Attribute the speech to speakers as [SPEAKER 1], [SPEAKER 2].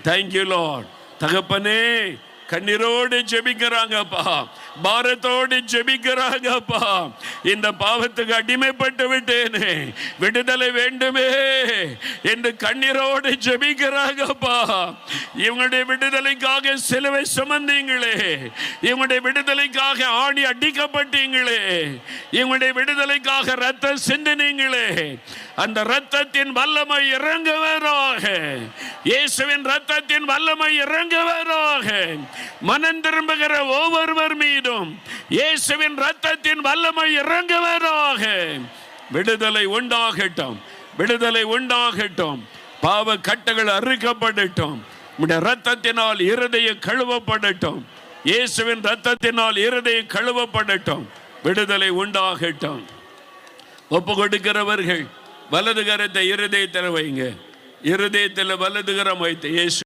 [SPEAKER 1] Thank you Lord. தகப்பனே, கண்ணீரோடு ஜெபிக்கிறாங்கப்பா, பாரத்தோடு ஜெபிக்கிறாங்கப்பா. இந்த பாவத்துக்கு அடிமைப்பட்டு விட்டேனே, விடுதலை வேண்டுமே என்று கண்ணீரோடு ஜெபிக்கிறாங்கப்பா. இவங்களுடைய விடுதலைக்காக சிலுவை சுமந்தீங்களே, இவங்களுடைய விடுதலைக்காக ஆணி அடிக்கப்பட்டீங்களே, இவங்களுடைய விடுதலைக்காக ரத்தம் சிந்தினீங்களே, அந்த ரத்தத்தின் வல்லமை இறங்குவதாக, இயேசுவின் ரத்தத்தின் வல்லமை இறங்குவதாக. மனம் திரும்புகிற ஒவ்வொருவர் மீதும் இயேசுவின் ரத்தத்தின் வல்லமை இறங்குவதாக. விடுதலை உண்டாகட்டும், விடுதலை உண்டாகட்டும். பாவ கட்டுகள் அறுக்கப்படட்டும். உம்முடைய ரத்தத்தினால் இருதயம் கழுவப்படட்டும். இயேசுவின் ரத்தத்தினால் இருதயம் கழுவப்படட்டும். விடுதலை உண்டாகட்டும். ஒப்பு கொடுக்கிறவர்கள் வலது கரத்தை இருதயத்தில் வைங்க. இருதயத்தில் வலது கரம் வைத்து இயேசு